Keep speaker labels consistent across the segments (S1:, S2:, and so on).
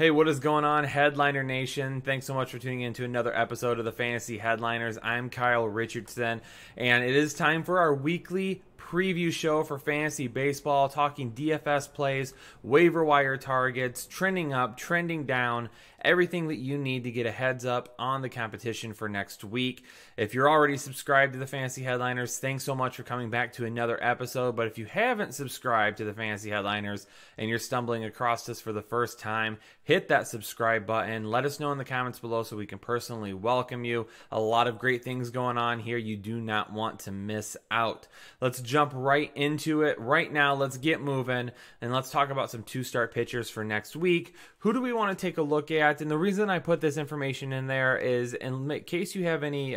S1: Hey, what is going on, Headliner Nation? Thanks so much for tuning in to another episode of the Fantasy Headliners. I'm Kyle Richardson, and it is time for our weekly preview show for fantasy baseball, talking DFS plays, waiver wire targets, trending up, trending down, everything that you need to get a heads up on the competition for next week. If you're already subscribed to the Fantasy Headliners, thanks so much for coming back to another episode. But if you haven't subscribed to the Fantasy Headliners and you're stumbling across this for the first time, hit that subscribe button. Let us know in the comments below so we can personally welcome you. A lot of great things going on here. You do not want to miss out. Let's jump right into it. Right now, let's get moving and let's talk about some two-start pitchers for next week. Who do we want to take a look at? And the reason I put this information in there is in case you have any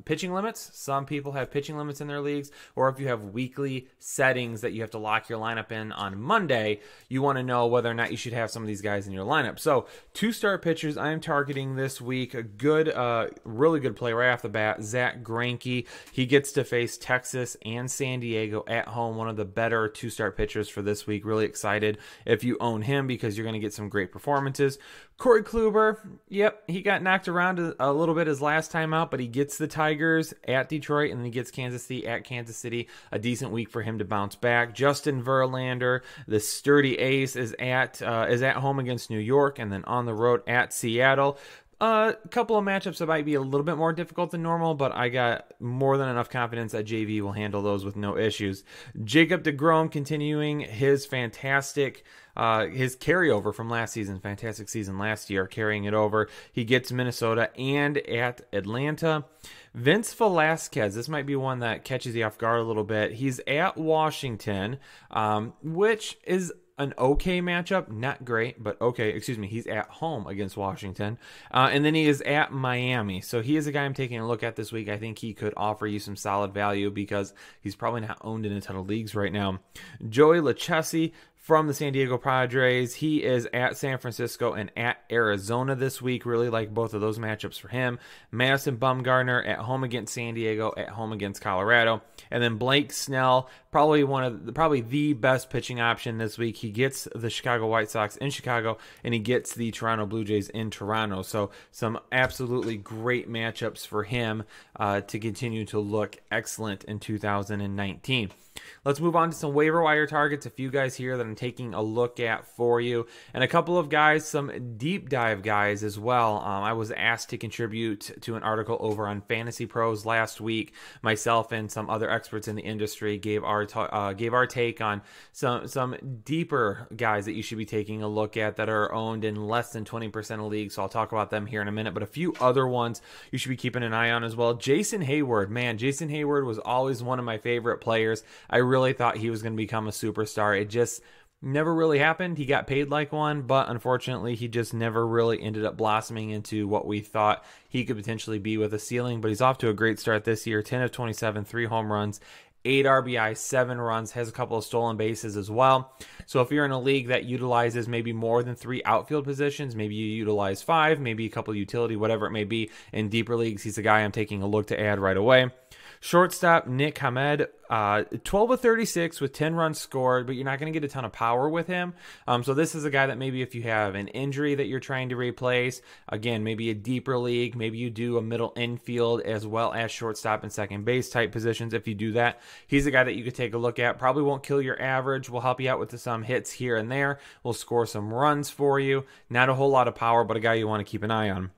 S1: pitching limits. Some people have pitching limits in their leagues, or if you have weekly settings that you have to lock your lineup in on Monday, you want to know whether or not you should have some of these guys in your lineup. So two-start pitchers I am targeting this week. A good, really good play right off the bat, Zack Greinke. He gets to face Texas and San Diego at home. One of the better two-start pitchers for this week. Really excited if you own him because you're going to get some great performances. Corey Kluber, yep, he got knocked around a little bit his last time out, but he gets the Tigers at Detroit, and then he gets Kansas City at Kansas City. A decent week for him to bounce back. Justin Verlander, the sturdy ace, is at home against New York, and then on the road at Seattle. A couple of matchups that might be a little bit more difficult than normal, but I got more than enough confidence that JV will handle those with no issues. Jacob deGrom continuing his fantastic his carryover from last season, fantastic season last year, carrying it over. He gets Minnesota and at Atlanta. Vince Velasquez, this might be one that catches you off guard a little bit. He's at Washington, which is an okay matchup, not great, but okay, he's at home against Washington, and then he is at Miami, so he is a guy I'm taking a look at this week. I think he could offer you some solid value because he's probably not owned in a ton of leagues right now. Joey Lucchesi from the San Diego Padres, he is at San Francisco and at Arizona this week. Really like both of those matchups for him. Madison Bumgarner at home against San Diego, at home against Colorado. And then Blake Snell, probably the best pitching option this week. He gets the Chicago White Sox in Chicago, and he gets the Toronto Blue Jays in Toronto. So some absolutely great matchups for him to continue to look excellent in 2019. Let's move on to some waiver wire targets. A few guys here that I'm taking a look at for you, and a couple of guys, some deep dive guys as well. I was asked to contribute to an article over on Fantasy Pros last week. Myself and some other experts in the industry gave our take on some deeper guys that you should be taking a look at that are owned in less than 20% of leagues. So I'll talk about them here in a minute, but a few other ones you should be keeping an eye on as well. Jason Hayward, man, Jason Hayward was always one of my favorite players. I really thought he was going to become a superstar. It just never really happened. He got paid like one, but unfortunately, he just never really ended up blossoming into what we thought he could potentially be with a ceiling. But he's off to a great start this year. 10 of 27, 3 home runs, 8 RBI, 7 runs, has a couple of stolen bases as well. So if you're in a league that utilizes maybe more than 3 outfield positions, maybe you utilize 5, maybe a couple of utility, whatever it may be, in deeper leagues, he's a guy I'm taking a look to add right away. Shortstop, Nick Hamed, 12 of 36 with 10 runs scored, but you're not going to get a ton of power with him. So this is a guy that maybe if you have an injury that you're trying to replace, again, maybe a deeper league, maybe you do a middle infield as well as shortstop and second base type positions. If you do that, he's a guy that you could take a look at. Probably won't kill your average. Will help you out with some hits here and there. Will score some runs for you. Not a whole lot of power, but a guy you want to keep an eye on.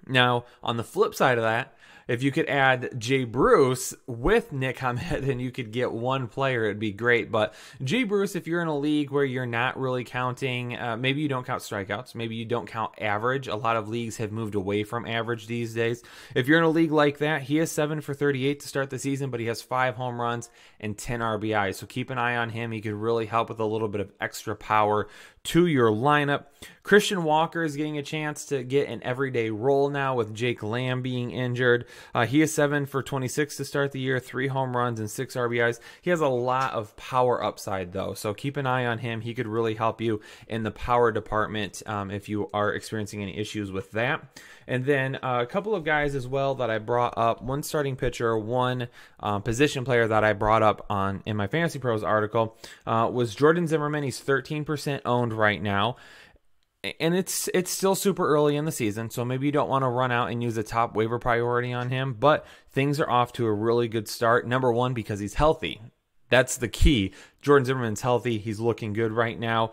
S1: Now, on the flip side of that, if you could add Jay Bruce with Nick Hamed and you could get one player, it'd be great. But Jay Bruce, if you're in a league where you're not really counting, maybe you don't count strikeouts, maybe you don't count average. A lot of leagues have moved away from average these days. If you're in a league like that, he has 7 for 38 to start the season, but he has 5 home runs and 10 RBIs. So keep an eye on him. He could really help with a little bit of extra power to your lineup. Christian Walker is getting a chance to get an everyday role now with Jake Lamb being injured. He is 7 for 26 to start the year, 3 home runs and 6 RBIs. He has a lot of power upside though, so keep an eye on him. He could really help you in the power department if you are experiencing any issues with that. And then a couple of guys as well that I brought up, one starting pitcher, one position player that I brought up in my Fantasy Pros article was Jordan Zimmerman. He's 13% owned right now. And it's still super early in the season, so maybe you don't want to run out and use a top waiver priority on him, but things are off to a really good start. Number one, because he's healthy. That's the key. Jordan Zimmerman's healthy. He's looking good right now.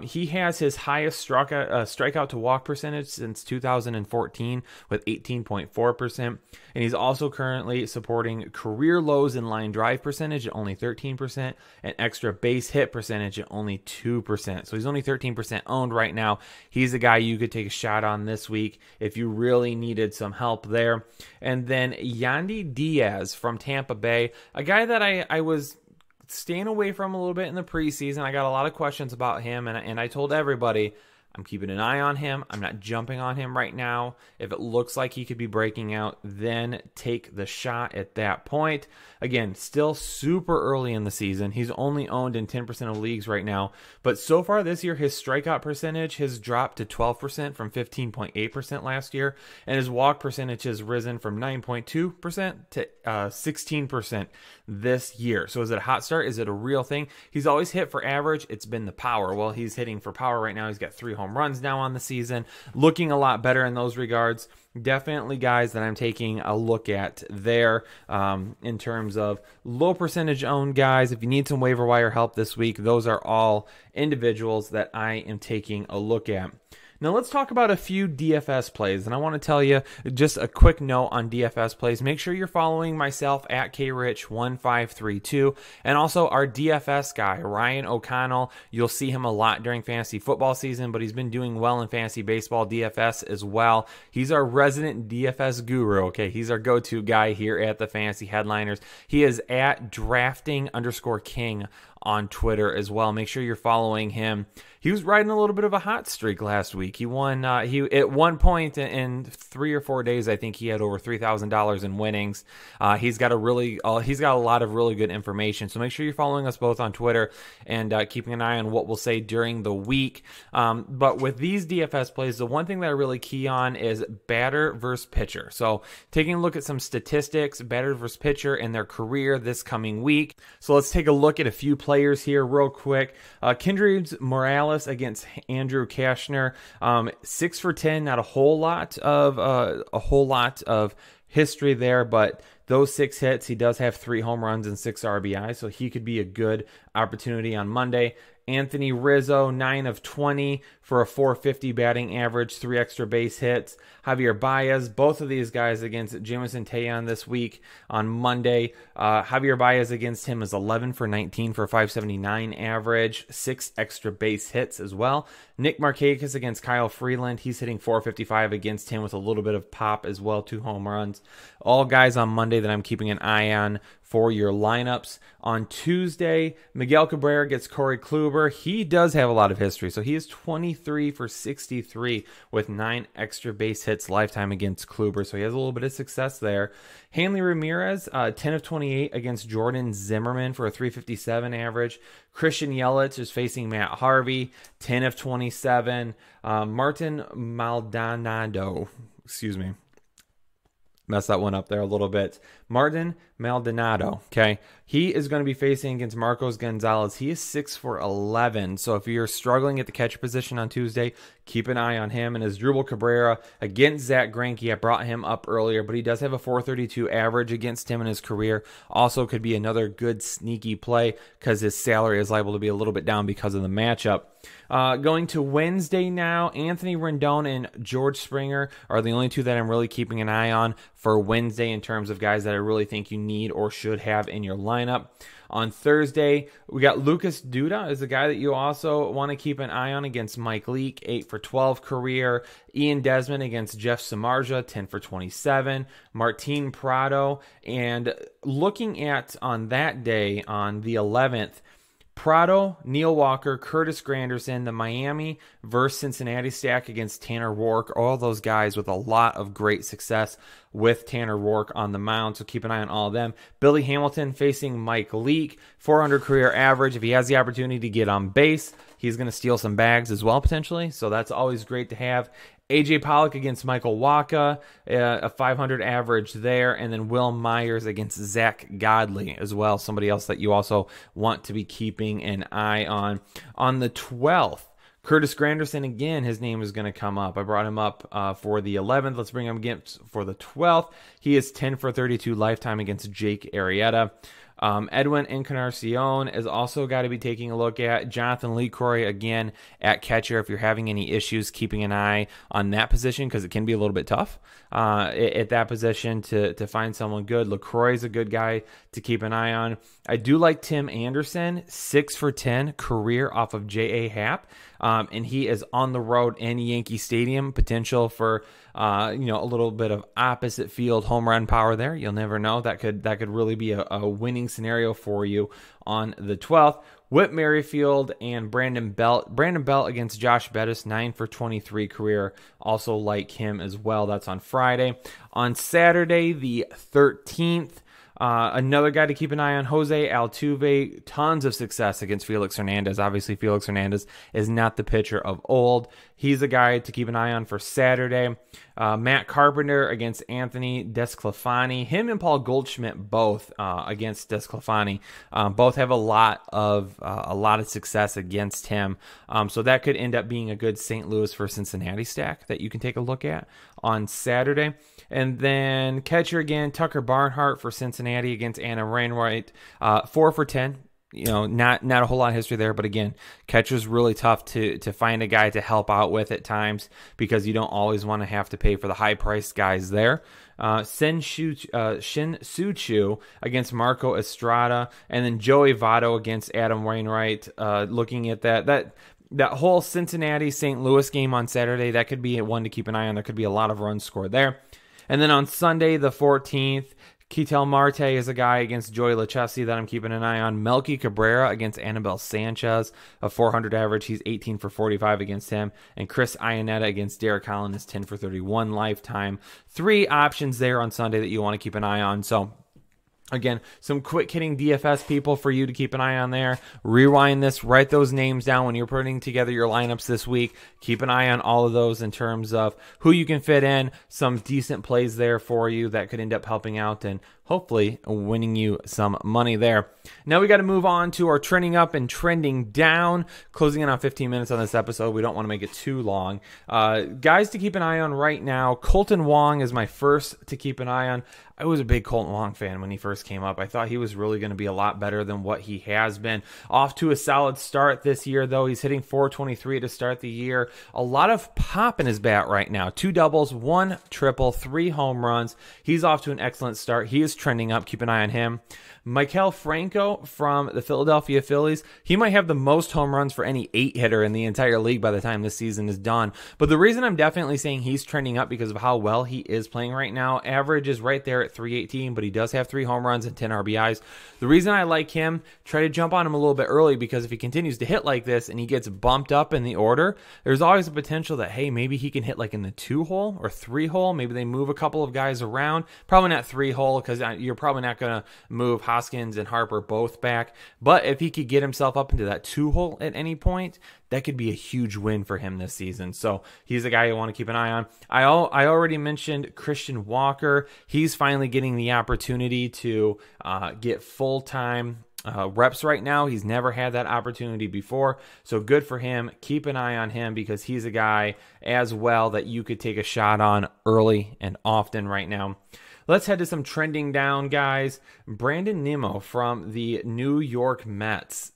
S1: He has his highest strikeout to walk percentage since 2014 with 18.4%. And he's also currently supporting career lows in line drive percentage at only 13% and extra base hit percentage at only 2%. So he's only 13% owned right now. He's a guy you could take a shot on this week if you really needed some help there. And then Yandy Diaz from Tampa Bay, a guy that I was staying away from a little bit in the preseason. I got a lot of questions about him, and I told everybody I'm keeping an eye on him. I'm not jumping on him right now. If it looks like he could be breaking out, then take the shot at that point. Again, still super early in the season. He's only owned in 10% of leagues right now. But so far this year, his strikeout percentage has dropped to 12% from 15.8% last year. And his walk percentage has risen from 9.2% to 16% this year. So is it a hot start? Is it a real thing? He's always hit for average. It's been the power. Well, he's hitting for power right now. He's got 3 home runs now on the season. Looking a lot better in those regards. Definitely guys that I'm taking a look at there in terms of low percentage owned guys. If you need some waiver wire help this week, those are all individuals that I am taking a look at. Now let's talk about a few DFS plays, and I want to tell you just a quick note on DFS plays. Make sure you're following myself at krich1532, and also our DFS guy, Ryan O'Connell. You'll see him a lot during fantasy football season, but he's been doing well in fantasy baseball DFS as well. He's our resident DFS guru, okay? He's our go-to guy here at the Fantasy Headliners. He is at drafting_king on Twitter as well. Make sure you're following him. He was riding a little bit of a hot streak last week. He won. He at one point in 3 or 4 days, I think he had over $3,000 in winnings. He's got a lot of really good information. So make sure you're following us both on Twitter and keeping an eye on what we'll say during the week. But with these DFS plays, the one thing that I really key on is batter versus pitcher. So taking a look at some statistics, batter versus pitcher in their career this coming week. So let's take a look at a few players here real quick. Kindred Morales against Andrew Kashner, 6 for 10. Not a whole lot of history there, but those 6 hits, he does have 3 home runs and 6 RBI, so he could be a good opportunity on Monday. Anthony Rizzo, 9 of 20 for a 450 batting average, 3 extra base hits. Javier Baez, both of these guys against Jameson Taillon this week on Monday. Javier Baez against him is 11 for 19 for a 579 average, 6 extra base hits as well. Nick Markakis against Kyle Freeland. He's hitting 455 against him with a little bit of pop as well, 2 home runs. All guys on Monday that I'm keeping an eye on for your lineups. On Tuesday, Miguel Cabrera gets Corey Kluber. He does have a lot of history, so he is 23 for 63 with 9 extra base hits lifetime against Kluber, so he has a little bit of success there. Hanley Ramirez, 10 of 28 against Jordan Zimmerman for a 357 average. Christian Yelich is facing Matt Harvey, 10 of 27. Martin Maldonado, messed that one up there a little bit. Martin Maldonado, okay? He is going to be facing against Marcos Gonzalez. He is 6 for 11. So if you're struggling at the catcher position on Tuesday, keep an eye on him. And Asdrubal Cabrera against Zach Greinke, I brought him up earlier, but he does have a 432 average against him in his career. Also could be another good sneaky play because his salary is liable to be a little bit down because of the matchup. Going to Wednesday now, Anthony Rendon and George Springer are the only 2 that I'm really keeping an eye on for Wednesday in terms of guys that I really think you need or should have in your lineup. On Thursday, we got Lucas Duda is a guy that you also want to keep an eye on against Mike Leake, 8 for 12 career. Ian Desmond against Jeff Samardzija, 10 for 27. Martin Prado. And looking at on that day, on the 11th, Prado, Neil Walker, Curtis Granderson, the Miami versus Cincinnati stack against Tanner Roark. All those guys with a lot of great success with Tanner Roark on the mound, so keep an eye on all of them. Billy Hamilton facing Mike Leake, 400 career average. If he has the opportunity to get on base, he's going to steal some bags as well potentially, so that's always great to have. A.J. Pollock against Michael Wacha, a 500 average there. And then Will Myers against Zach Godley as well, somebody else that you also want to be keeping an eye on. On the 12th, Curtis Granderson, again, his name is going to come up. I brought him up for the 11th. Let's bring him again for the 12th. He is 10 for 32 lifetime against Jake Arrieta. Edwin Encarnacion is also got to be taking a look at. Jonathan LeCroy, again, at catcher. If you're having any issues, keeping an eye on that position, because it can be a little bit tough at that position to find someone good. LeCroy is a good guy to keep an eye on. I do like Tim Anderson, 6 for 10 career off of J.A. Happ. And he is on the road in Yankee Stadium. Potential for a little bit of opposite field home run power there. You'll never know. That could really be a winning scenario for you on the 12th. Whit Merrifield and Brandon Belt. Brandon Belt against Josh Bettis, 9 for 23 career. Also like him as well. That's on Friday. On Saturday, the 13th. Another guy to keep an eye on, Jose Altuve, tons of success against Felix Hernandez. Obviously, Felix Hernandez is not the pitcher of old. He's a guy to keep an eye on for Saturday. Matt Carpenter against Anthony Desclafani. Him and Paul Goldschmidt both against Desclafani. Both have a lot of success against him. So that could end up being a good St. Louis for Cincinnati stack that you can take a look at on Saturday. And then catcher again, Tucker Barnhart for Cincinnati against Anna Wainwright. 4 for 10. Not a whole lot of history there, but again, catcher's really tough to find a guy to help out with at times because you don't always want to have to pay for the high-priced guys there. Shin Soo-Choo against Marco Estrada, and then Joey Votto against Adam Wainwright. Looking at that whole Cincinnati-St. Louis game on Saturday, that could be one to keep an eye on. There could be a lot of runs scored there. And then on Sunday, the 14th, Ketel Marte is a guy against Joey Lucchesi that I'm keeping an eye on. Melky Cabrera against Anibal Sanchez, a 400 average. He's 18 for 45 against him. And Chris Iannetta against Derek Holland is 10 for 31 lifetime. 3 options there on Sunday that you want to keep an eye on. So again, some quick hitting DFS people for you to keep an eye on there. Rewind this, write those names down when you're putting together your lineups this week. Keep an eye on all of those in terms of who you can fit in. Some decent plays there for you that could end up helping out and hopefully winning you some money there. Now we got to move on to our trending up and trending down. Closing in on 15 minutes on this episode. We don't want to make it too long. Guys to keep an eye on right now. Colton Wong is my first to keep an eye on. I was a big Colton Wong fan when he first came up. I thought he was really going to be a lot better than what he has been. Off to a solid start this year, though. He's hitting .423 to start the year. A lot of pop in his bat right now. 2 doubles, 1 triple, 3 home runs. He's off to an excellent start. He is trending up. Keep an eye on him. Maikel Franco from the Philadelphia Phillies. He might have the most home runs for any 8-hitter in the entire league by the time this season is done. But the reason I'm definitely saying he's trending up because of how well he is playing right now. Average is right there at 318, but he does have 3 home runs and 10 RBIs. The reason I like him, try to jump on him a little bit early because if he continues to hit like this and he gets bumped up in the order, there's always a potential that, hey, maybe he can hit like in the 2-hole or 3-hole. Maybe they move a couple of guys around. Probably not 3-hole because you're probably not going to move Hoskins and Harper both back. But if he could get himself up into that 2-hole at any point, that could be a huge win for him this season. So he's a guy you want to keep an eye on. I already mentioned Christian Walker. He's finally getting the opportunity to get full-time reps right now. He's never had that opportunity before. So good for him. Keep an eye on him because he's a guy as well that you could take a shot on early and often right now. Let's head to some trending down guys. Brandon Nimmo from the New York Mets.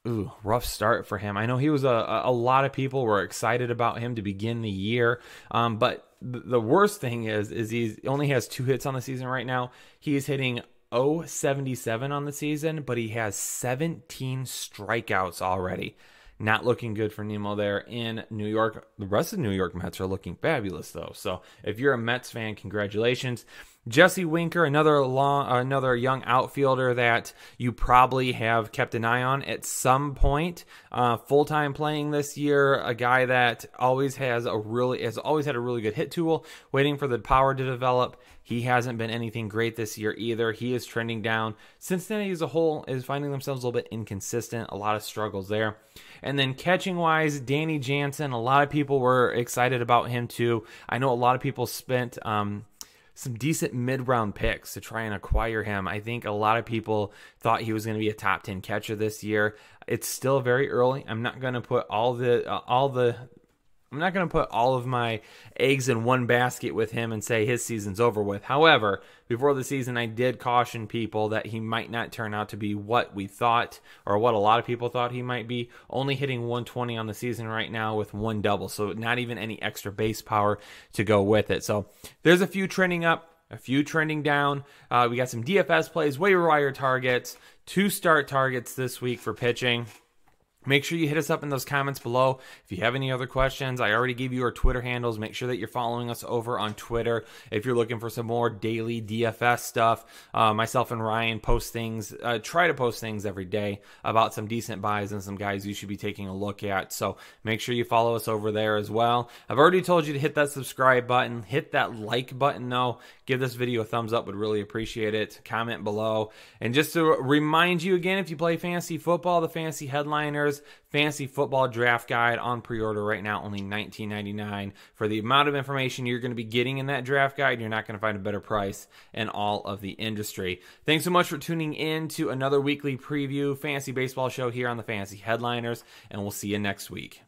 S1: Ooh, rough start for him. I know he was a lot of people were excited about him to begin the year. But the worst thing is he only has 2 hits on the season right now. He's hitting .077 on the season, but he has 17 strikeouts already. Not looking good for Nimmo there in New York. The rest of the New York Mets are looking fabulous, though. So if you're a Mets fan, congratulations. Jesse Winker, another young outfielder that you probably have kept an eye on at some point. Full-time playing this year, a guy that always has had a really good hit tool, waiting for the power to develop. He hasn't been anything great this year either. He is trending down. Cincinnati as a whole is finding themselves a little bit inconsistent. A lot of struggles there. And then catching-wise, Danny Jansen. A lot of people were excited about him too. I know a lot of people spent some decent mid-round picks to try and acquire him. I think a lot of people thought he was going to be a top 10 catcher this year. It's still very early. I'm not going to put all of my eggs in one basket with him and say his season's over with. However, before the season, I did caution people that he might not turn out to be what we thought, or what a lot of people thought he might be. Only hitting 120 on the season right now with 1 double, so not even any extra base power to go with it. So there's a few trending up, a few trending down. We got some DFS plays, waiver wire targets, 2 start targets this week for pitching. Make sure you hit us up in those comments below. If you have any other questions, I already gave you our Twitter handles. Make sure that you're following us over on Twitter. If you're looking for some more daily DFS stuff, myself and Ryan post things, try to post things every day about some decent buys and some guys you should be taking a look at. So make sure you follow us over there as well. I've already told you to hit that subscribe button. Hit that like button though. Give this video a thumbs up. Would really appreciate it. Comment below. And just to remind you again, if you play fantasy football, the Fantasy Headliners Fantasy Football Draft Guide on pre-order right now, only $19.99. For the amount of information you're going to be getting in that draft guide, you're not going to find a better price in all of the industry. Thanks so much for tuning in to another weekly preview fantasy baseball show here on the Fantasy Headliners, and we'll see you next week.